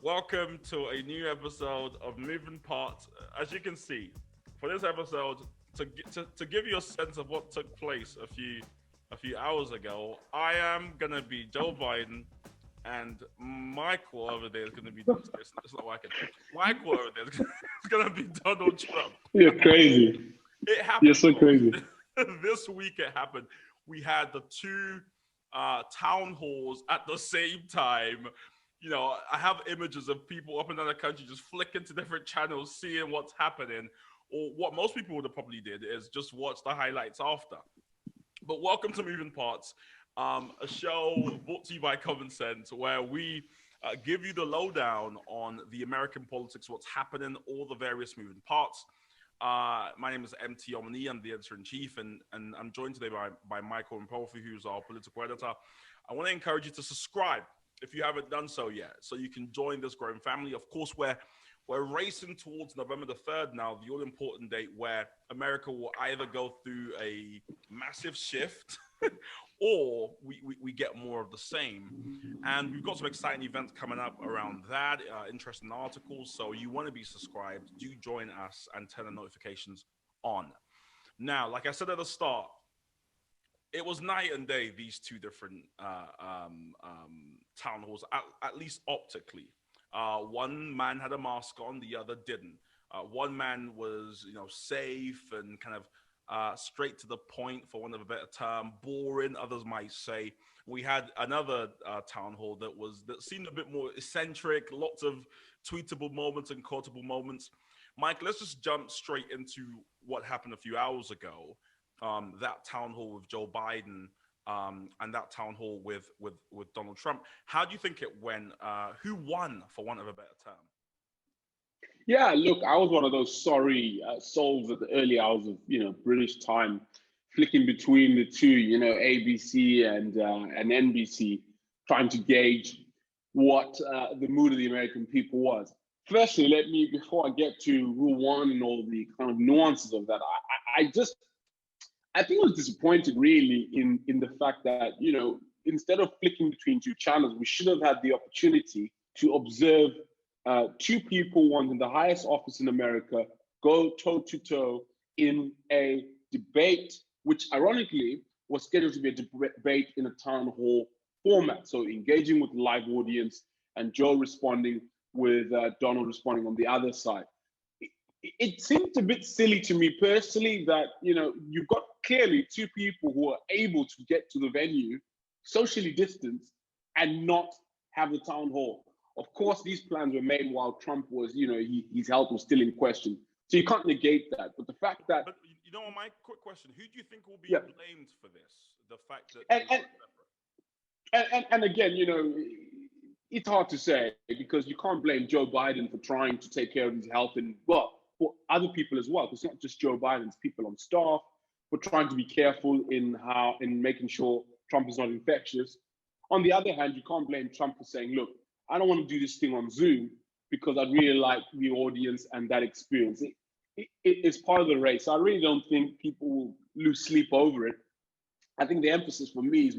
Welcome to a new episode of Moving Parts. As you can see, for this episode, to give you a sense of what took place a few hours ago, I am gonna be Joe Biden, and Michael over there is gonna be. It's not working. Michael over there is gonna be Donald Trump. You're crazy. It happened. You're so crazy. This week it happened. We had the two town halls at the same time. You know, I have images of people up and down the country just flicking to different channels, seeing what's happening. Or what most people would have probably did is just watch the highlights after. But welcome to Moving Parts, a show brought to you by Common Sense, where we give you the lowdown on the American politics, what's happening, all the various moving parts. My name is MT Omni. I'm the editor-in-chief, and I'm joined today by Michael Mpofu, who's our political editor. I want to encourage you to subscribe if you haven't done so yet, so you can join this growing family. Of course, we're racing towards November the 3rd now, the all-important date where America will either go through a massive shift or we get more of the same. And we've got some exciting events coming up around that, interesting articles. So you want to be subscribed, do join us and turn the notifications on. Now, like I said at the start, it was night and day, these two different town halls, at least optically. One man had a mask on, the other didn't. One man was, safe and kind of straight to the point, for want of a better term, boring, others might say. We had another town hall that seemed a bit more eccentric, lots of tweetable moments and quotable moments. Mike, let's just jump straight into what happened a few hours ago. That town hall with Joe Biden and that town hall with Donald Trump. How do you think it went? Who won, for want of a better term? Yeah, look, I was one of those sorry souls at the early hours of British time, flicking between the two, ABC and NBC, trying to gauge what the mood of the American people was. Firstly, before I get to who won and all the kind of nuances of that, I think I was disappointed really in the fact that, instead of flicking between two channels, we should have had the opportunity to observe two people, one in the highest office in America, go toe to toe in a debate, which ironically was scheduled to be a debate in a town hall format. So engaging with the live audience and Joe responding with Donald responding on the other side. It seemed a bit silly to me personally that, you've got clearly two people who are able to get to the venue, socially distanced, and not have the town hall. Of course, these plans were made while Trump was, his health was still in question. So you can't negate that. But the fact that... But my quick question, who do you think will be blamed for this? The fact that... And again, it's hard to say because you can't blame Joe Biden for trying to take care of his health and, well, for other people as well. It's not just Joe Biden, it's people on staff for trying to be careful in making sure Trump is not infectious. On the other hand, you can't blame Trump for saying, look, I don't want to do this thing on Zoom because I really like the audience and that experience. It's part of the race. I really don't think people will lose sleep over it. I think the emphasis for me is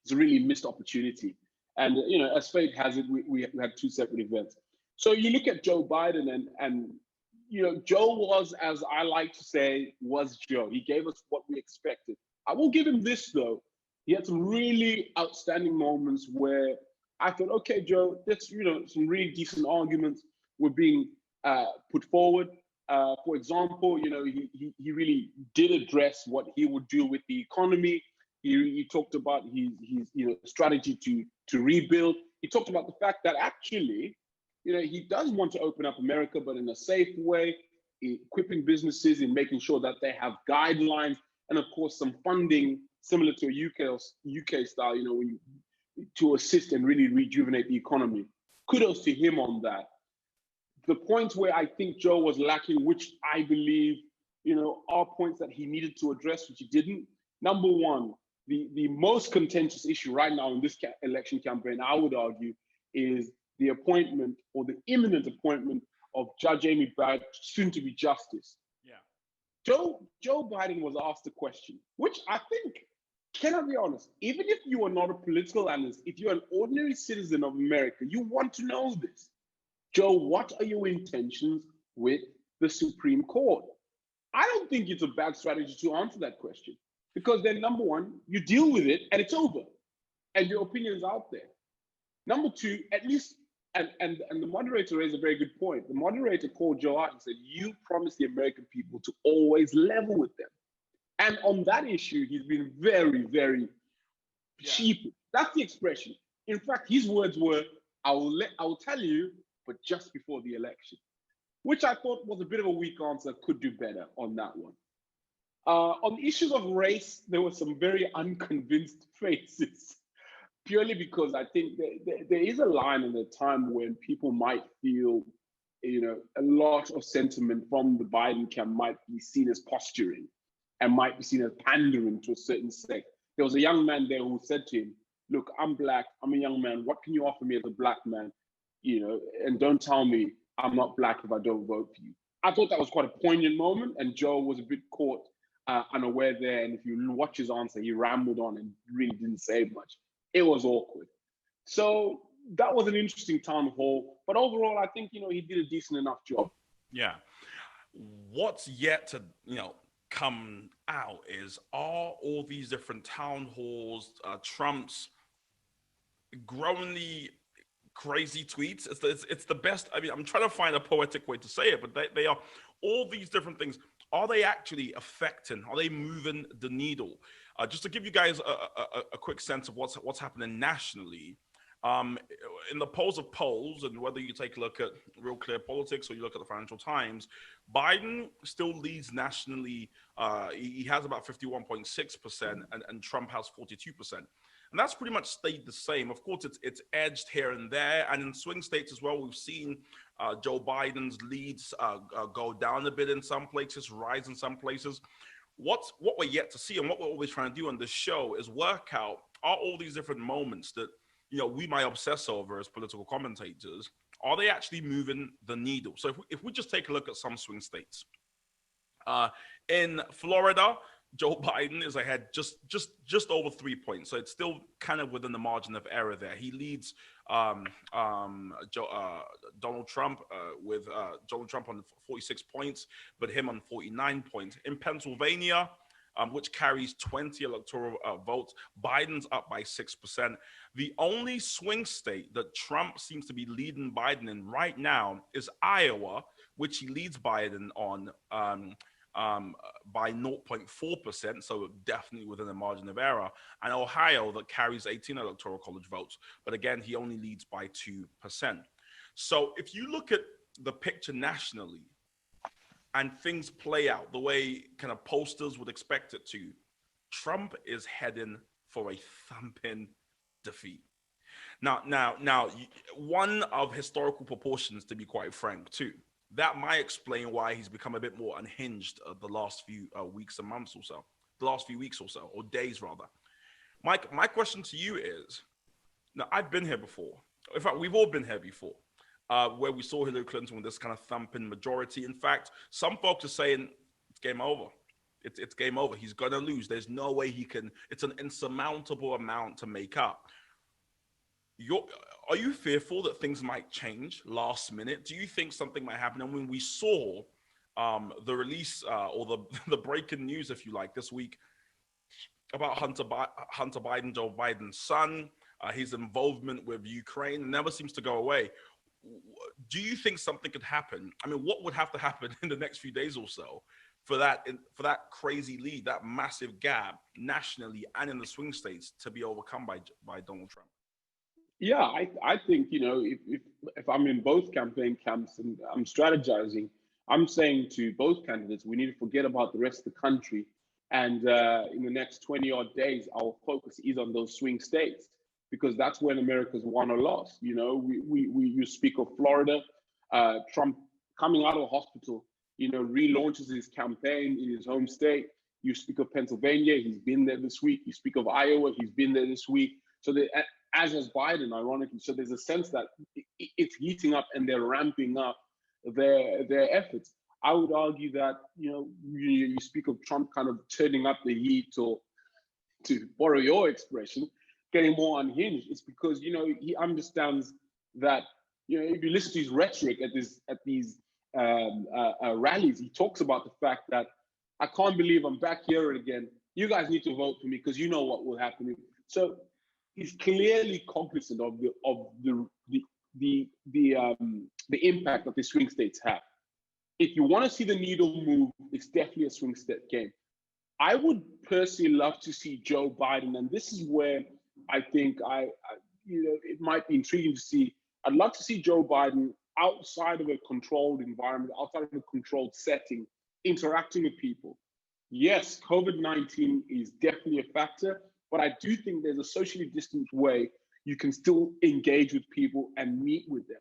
it's a really missed opportunity. And, as fate has it, we had two separate events. So you look at Joe Biden and Joe was, as I like to say, was Joe. He gave us what we expected. I will give him this, though. He had some really outstanding moments where I thought, okay, Joe, that's, some really decent arguments were being put forward. For example, he really did address what he would do with the economy. He talked about his strategy to rebuild. He talked about the fact that actually, he does want to open up America, but in a safe way, equipping businesses and making sure that they have guidelines and, of course, some funding similar to a UK style, to assist and really rejuvenate the economy. Kudos to him on that. The points where I think Joe was lacking, which I believe, are points that he needed to address, which he didn't. Number one, the most contentious issue right now in this election campaign, I would argue, is the appointment or the imminent appointment of Judge Amy Barrett, soon to be Justice. Yeah. Joe Biden was asked a question, which I think, can I be honest, even if you are not a political analyst, if you're an ordinary citizen of America, you want to know this. Joe, what are your intentions with the Supreme Court? I don't think it's a bad strategy to answer that question, because then, number one, you deal with it and it's over and your opinion's out there. Number two, at least, and the moderator raised a very good point. The moderator called Joe out and said, you promised the American people to always level with them. And on that issue, he's been very, very cheap. That's the expression. In fact, his words were, I will tell you, but just before the election, which I thought was a bit of a weak answer, could do better on that one. On issues of race, there were some very unconvinced faces, purely because I think there is a line in a time when people might feel, a lot of sentiment from the Biden camp might be seen as posturing and might be seen as pandering to a certain sect. There was a young man there who said to him, look, I'm black, I'm a young man, what can you offer me as a black man? And don't tell me I'm not black if I don't vote for you. I thought that was quite a poignant moment, and Joe was a bit caught unaware there. And if you watch his answer, he rambled on and really didn't say much. It was awkward. So that was an interesting town hall. But overall, I think, he did a decent enough job. Yeah. What's yet to, come out is, are all these different town halls, Trump's growingly crazy tweets, it's the best. I mean, I'm trying to find a poetic way to say it, but they are all these different things. Are they actually affecting? Are they moving the needle? Just to give you guys a quick sense of what's happening nationally, in the polls of polls, and whether you take a look at Real Clear Politics or you look at the Financial Times, Biden still leads nationally. He has about 51.6%, and Trump has 42%. And that's pretty much stayed the same. Of course, it's edged here and there. And in swing states as well, we've seen Joe Biden's leads go down a bit in some places, rise in some places. What we're yet to see, and what we're always trying to do on this show, is work out, are all these different moments that we might obsess over as political commentators, are they actually moving the needle? So if we just take a look at some swing states. In Florida, Joe Biden is ahead just over 3 points. So it's still kind of within the margin of error there. He leads Donald Trump with Donald Trump on 46 points, but him on 49 points. In Pennsylvania, which carries 20 electoral votes, Biden's up by 6%. The only swing state that Trump seems to be leading Biden in right now is Iowa, which he leads Biden on by 0.4%, so definitely within the margin of error, and Ohio, that carries 18 electoral college votes, but again, he only leads by 2%. So if you look at the picture nationally and things play out the way kind of posters would expect it to, Trump is heading for a thumping defeat. Now, one of historical proportions, to be quite frank, too. That might explain why he's become a bit more unhinged the last few weeks and months or so, the last few weeks or so, or days rather. Mike, my question to you is, now I've been here before. In fact, we've all been here before, where we saw Hillary Clinton with this kind of thumping majority. In fact, some folks are saying it's game over. It's game over. He's going to lose. There's no way he can. It's an insurmountable amount to make up. Are you fearful that things might change last minute? Do you think something might happen? And when we saw the release or the breaking news, if you like, this week about Hunter Biden, Joe Biden's son, his involvement with Ukraine never seems to go away. Do you think something could happen? I mean, what would have to happen in the next few days or so for that crazy lead, that massive gap nationally and in the swing states to be overcome by Donald Trump? Yeah, I think, if I'm in both campaign camps and I'm strategizing, I'm saying to both candidates, we need to forget about the rest of the country. And in the next 20 odd days, our focus is on those swing states, because that's when America's won or lost. You speak of Florida, Trump coming out of hospital, relaunches his campaign in his home state. You speak of Pennsylvania, he's been there this week. You speak of Iowa, he's been there this week. So as has Biden, ironically. So there's a sense that it's heating up and they're ramping up their efforts. I would argue that, you speak of Trump kind of turning up the heat, or to borrow your expression, getting more unhinged. It's because, he understands that You know, if you listen to his rhetoric at these rallies, he talks about the fact that I can't believe I'm back here again. You guys need to vote for me because you know what will happen. So he's clearly cognizant of the impact that the swing states have. If you want to see the needle move, it's definitely a swing state game. I would personally love to see Joe Biden, and this is where I think it might be intriguing to see. I'd love to see Joe Biden outside of a controlled environment, outside of a controlled setting, interacting with people. Yes, COVID-19 is definitely a factor, but I do think there's a socially distant way you can still engage with people and meet with them.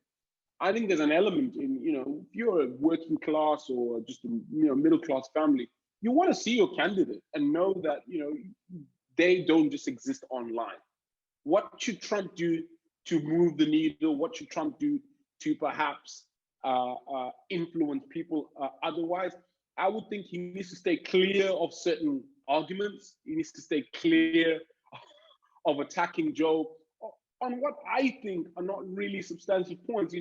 I think there's an element in, if you're a working class or just a middle class family, you want to see your candidate and know that, they don't just exist online. What should Trump do to move the needle? What should Trump do to perhaps influence people otherwise? I would think he needs to stay clear of certain arguments. He needs to stay clear of attacking Joe on what I think are not really substantive points.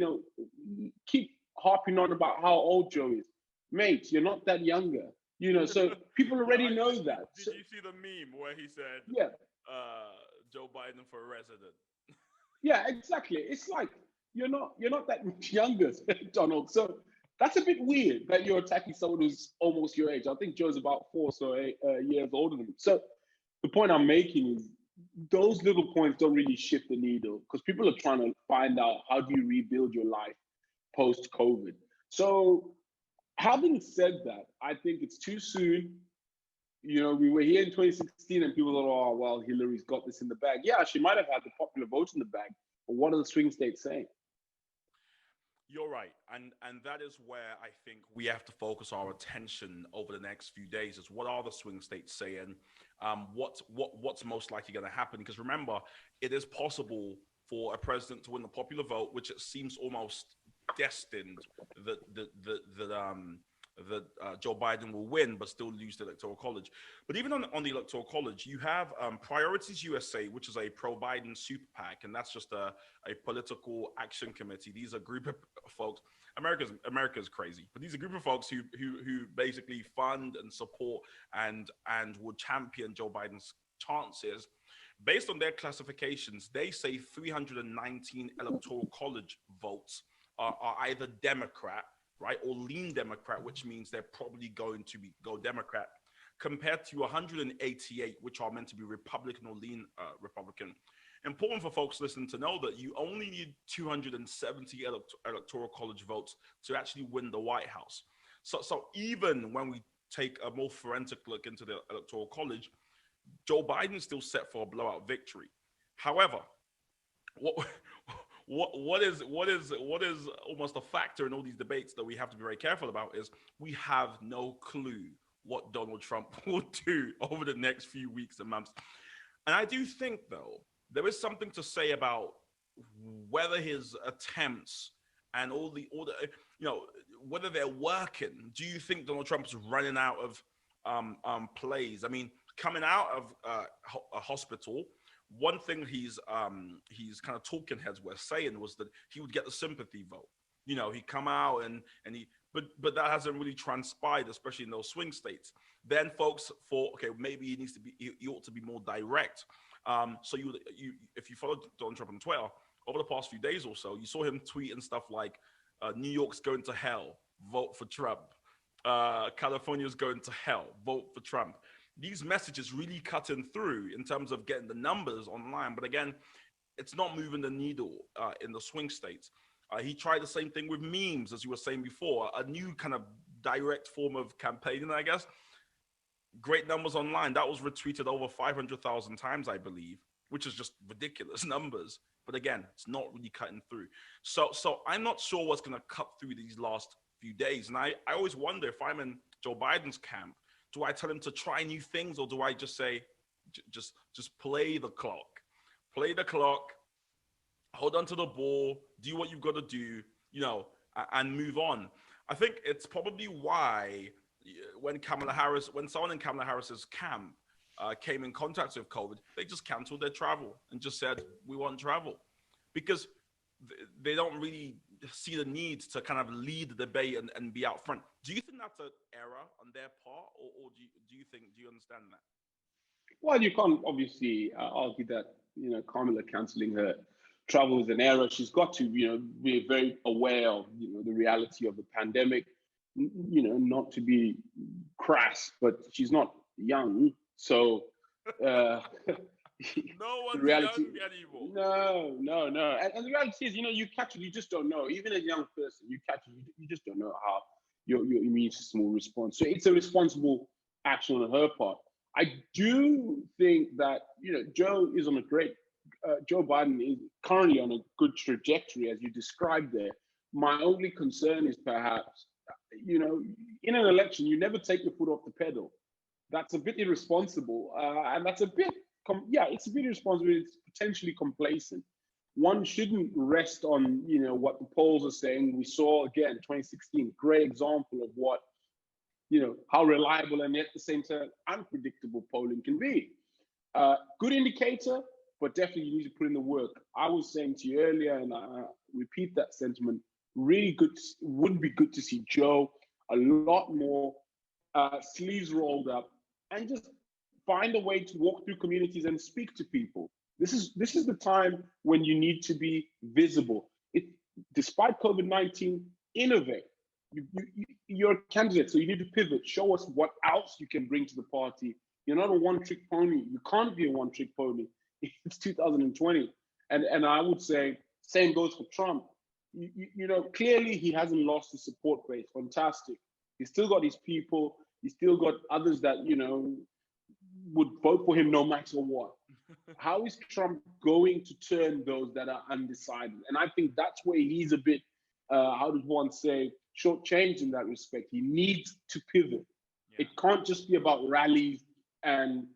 Keep harping on about how old Joe is. Mate, you're not that younger. So people already know that. Did you see the meme where he said, yeah, Joe Biden for president? Yeah, exactly. It's like you're not that much younger, Donald. So that's a bit weird that you're attacking someone who's almost your age. I think Joe's about 4 or 8 years older than me. So the point I'm making is those little points don't really shift the needle because people are trying to find out how do you rebuild your life post-COVID. So having said that, I think it's too soon. We were here in 2016 and people thought, oh, well, Hillary's got this in the bag. Yeah, she might have had the popular vote in the bag, but what are the swing states saying? You're right. And that is where I think we have to focus our attention over the next few days is what are the swing states saying? What's most likely going to happen? Because remember, it is possible for a president to win the popular vote, which it seems almost destined that Joe Biden will win, but still lose the Electoral College. But even on the Electoral College, you have Priorities USA, which is a pro-Biden super PAC, and that's just a political action committee. These are a group of folks. America's crazy, but these are a group of folks who basically fund and support and would champion Joe Biden's chances. Based on their classifications, they say 319 Electoral College votes are either Democrat, right, or lean Democrat, which means they're probably going to go Democrat, compared to 188, which are meant to be Republican or lean Republican. Important for folks listening to know that you only need 270 electoral college votes to actually win the White House. So even when we take a more forensic look into the Electoral College, Joe Biden is still set for a blowout victory. However, what is almost a factor in all these debates that we have to be very careful about is we have no clue what Donald Trump will do over the next few weeks and months. And I do think, though, there is something to say about whether his attempts and all the whether they're working. Do you think Donald Trump's running out of plays? I mean, coming out of a hospital, one thing he's kind of talking heads were saying was that he would get the sympathy vote. He'd come out and he, but that hasn't really transpired, especially in those swing states. Then folks thought, okay, maybe he ought to be more direct. So if you followed Donald Trump on Twitter over the past few days or so, you saw him tweeting stuff like, New York's going to hell, vote for Trump. California's going to hell, vote for Trump. These messages really cutting through in terms of getting the numbers online. But again, it's not moving the needle in the swing states. He tried the same thing with memes, as you were saying before, a new kind of direct form of campaigning, I guess. Great numbers online. That was retweeted over 500,000 times, I believe, which is just ridiculous numbers. But again, it's not really cutting through. So I'm not sure what's going to cut through these last few days. And I always wonder if I'm in Joe Biden's camp, do I tell him to try new things, or do I just say, just play the clock, hold on to the ball, do what you've got to do, and move on. I think it's probably why when someone in Kamala Harris's camp came in contact with COVID, they just canceled their travel and just said, we want travel. Because they don't really see the need to kind of lead the debate and be out front. Do you think that's an error on their part, or do you understand that? Well, you can't obviously argue that Kamala cancelling her travel is an error. She's got to be very aware of the reality of the pandemic. Not to be crass, but she's not young, so uh, No the one's reality. young anymore. No. And the reality is, you catch it, you just don't know. Even a young person, you catch it, you just don't know how your immune system will respond. So it's a responsible action on her part. I do think that Joe Biden is currently on a good trajectory, as you described there. My only concern is perhaps, in an election, you never take your foot off the pedal. That's a bit irresponsible, and that's a bit, it's a bit irresponsible. It's potentially complacent. One shouldn't rest on, what the polls are saying. We saw again 2016, great example of what, how reliable and yet at the same time unpredictable polling can be. Good indicator, but definitely you need to put in the work. I was saying to you earlier, and I repeat that sentiment. Really good, would be good to see Joe a lot more sleeves rolled up, and just find a way to walk through communities and speak to people. This is the time when you need to be visible. Despite COVID-19, innovate. You're a candidate, so you need to pivot. Show us what else you can bring to the party. You're not a one-trick pony. You can't be a one-trick pony. It's 2020, and I would say same goes for Trump. Clearly he hasn't lost his support base. Fantastic. He's still got his people. He's still got others that would vote for him no matter what. How is Trump going to turn those that are undecided? And I think that's where he's a bit, how does one say, shortchanged in that respect. He needs to pivot. Yeah. It can't just be about rallies and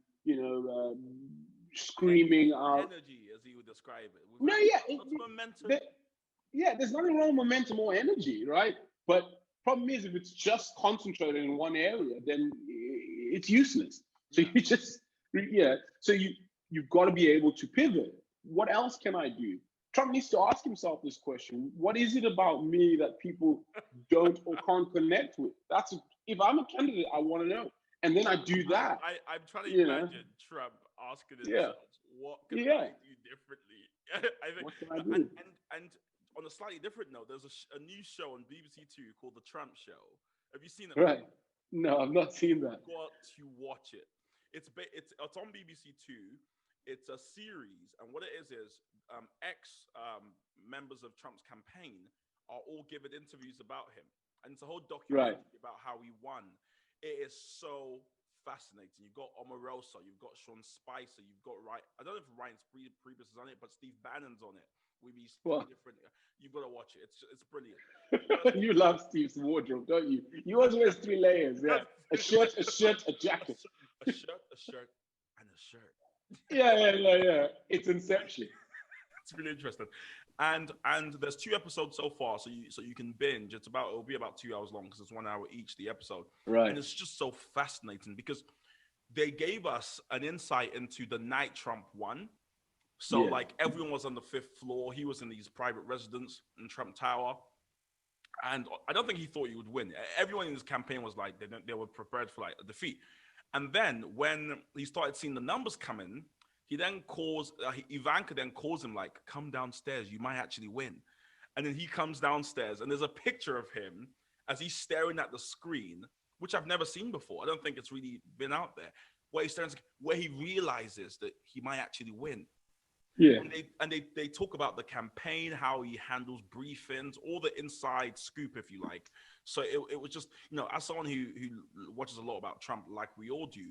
screaming out energy, as he would describe it. No, yeah, momentum. There's nothing wrong with momentum or energy, right? But problem is, if it's just concentrated in one area, then it's useless. So so you've got to be able to pivot. What else can I do? Trump needs to ask himself this question: what is it about me that people don't or can't connect with? If I'm a candidate, I want to know, and then I do that. I'm trying to imagine Trump asking himself, what can I do differently? I think, what can I do? And on a slightly different note, there's a new show on BBC Two called The Trump Show. Have you seen it? Right. No, I've not seen that. You've got to watch it. It's on BBC Two. It's a series, and what it is members of Trump's campaign are all given interviews about him, and it's a whole documentary about how he won. It is so fascinating. You've got Omarosa, you've got Sean Spicer, you've got I don't know if Ryan Priebus is on it, but Steve Bannon's on it. Different. You've got to watch it. It's brilliant. You love Steve's wardrobe, don't you? He always wears 3 layers. Yeah, a shirt, a jacket, a shirt, and a shirt. Yeah. It's Inception. It's really interesting. And there's 2 episodes so far, so you can binge. It'll be about 2 hours long because it's 1 hour each, the episode. Right. And it's just so fascinating because they gave us an insight into the night Trump won. So like everyone was on the 5th floor. He was in these private residence in Trump Tower. And I don't think he thought he would win. Everyone in his campaign was like, they were prepared for like a defeat. And then when he started seeing the numbers come in, Ivanka then calls him like, come downstairs, you might actually win. And then he comes downstairs and there's a picture of him as he's staring at the screen, which I've never seen before. I don't think it's really been out there, where he realizes that he might actually win. Yeah. And they talk about the campaign, how he handles briefings, all the inside scoop, if you like. So it was just, as someone who watches a lot about Trump, like we all do,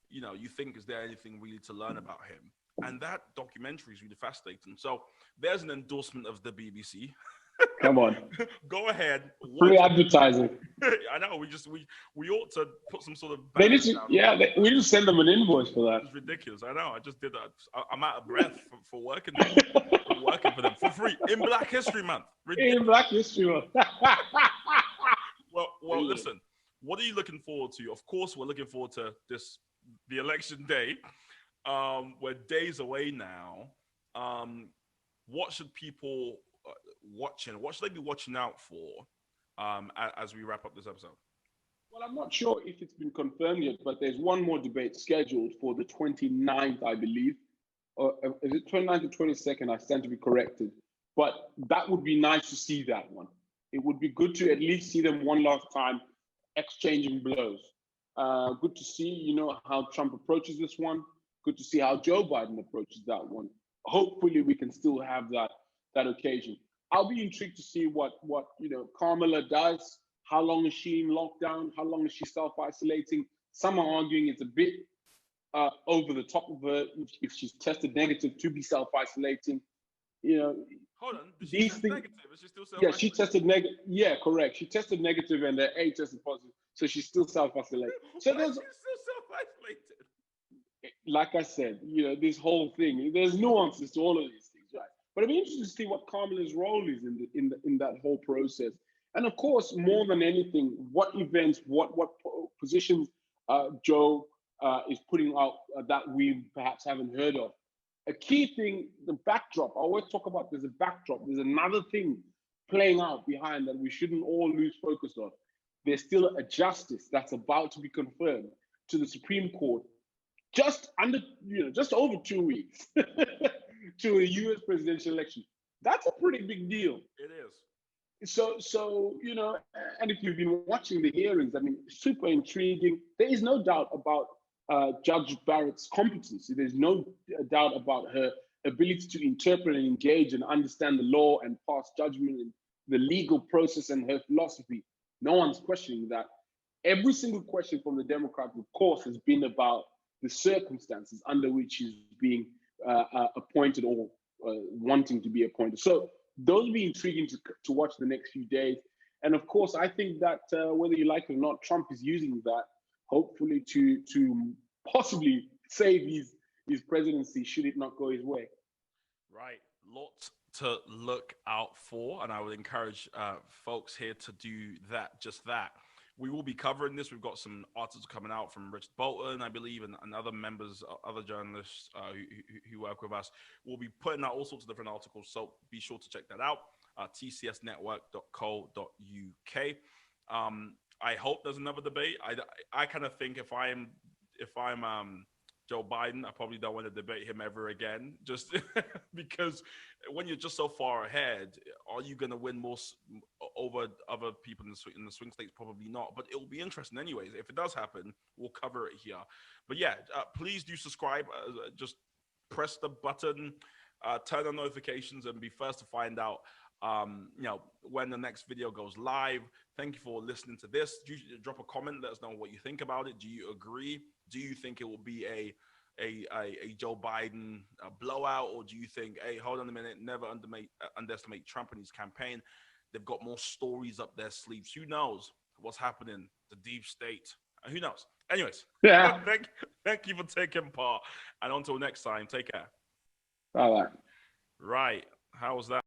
you think, is there anything really to learn about him? And that documentary is really fascinating. So there's an endorsement of the BBC. Come on. Go ahead. Free advertising. I know. We ought to put some sort of. We just send them an invoice for that. It's ridiculous. I know. I just did that. I'm out of breath for working for them for free in Black History Month. In Black History Month. Well, listen. What are you looking forward to? Of course, we're looking forward to the election day. We're days away now. What should people watching? What should they be watching out for as we wrap up this episode? Well, I'm not sure if it's been confirmed yet, but there's one more debate scheduled for the 29th, I believe. Or is it 29th or 22nd? I stand to be corrected. But that would be nice to see that one. It would be good to at least see them one last time exchanging blows. Good to see, how Trump approaches this one. Good to see how Joe Biden approaches that one. Hopefully, we can still have that occasion. I'll be intrigued to see what Kamala does. How long is she in lockdown? How long is she self-isolating? Some are arguing it's a bit over the top of her if she's tested negative to be self-isolating. Hold on, did she test negative? Is she still self-isolating? Yeah, she tested negative. Yeah, correct. She tested negative and the A tested positive, so she's still self-isolated. So she's still self-isolated. Like I said, this whole thing. There's nuances to all of these things, right? But it'd be interesting to see what Kamala's role is in that whole process. And of course, more than anything, what events, what positions Joe is putting out that we perhaps haven't heard of. A key thing, the backdrop. I always talk about there's a backdrop. There's another thing playing out behind that we shouldn't all lose focus on. There's still a justice that's about to be confirmed to the Supreme Court just over 2 weeks to a U.S. presidential election. That's a pretty big deal. It is. So and if you've been watching the hearings, I mean, super intriguing. There is no doubt about Judge Barrett's competency. There's no doubt about her ability to interpret and engage and understand the law and pass judgment and the legal process and her philosophy. No one's questioning that. Every single question from the Democrats, of course, has been about the circumstances under which she's being appointed or wanting to be appointed. So those will be intriguing to watch the next few days. And of course, I think that whether you like it or not, Trump is using that hopefully to possibly save his presidency should it not go his way. Right. Lots to look out for. And I would encourage folks here to do just that. We will be covering this. We've got some articles coming out from Richard Bolton, I believe, and other members, other journalists who work with us. We'll be putting out all sorts of different articles, so be sure to check that out. tcsnetwork.co.uk. I hope there's another debate. I kind of think if I'm Joe Biden, I probably don't want to debate him ever again, just because when you're just so far ahead, are you going to win more over other people in the swing states? Probably not, but it will be interesting anyways. If it does happen, we'll cover it here. But yeah, please do subscribe. Just press the button, turn on notifications, and be first to find out when the next video goes live. Thank you for listening to this. Drop a comment, let us know what you think about it. Do you agree? Do you think it will be a Joe Biden blowout, or do you think, hey, hold on a minute, never underestimate Trump and his campaign? They've got more stories up their sleeves. Who knows what's happening? The deep state. Who knows? Anyways, yeah. Thank you for taking part. And until next time, take care. All right. Right. How was that?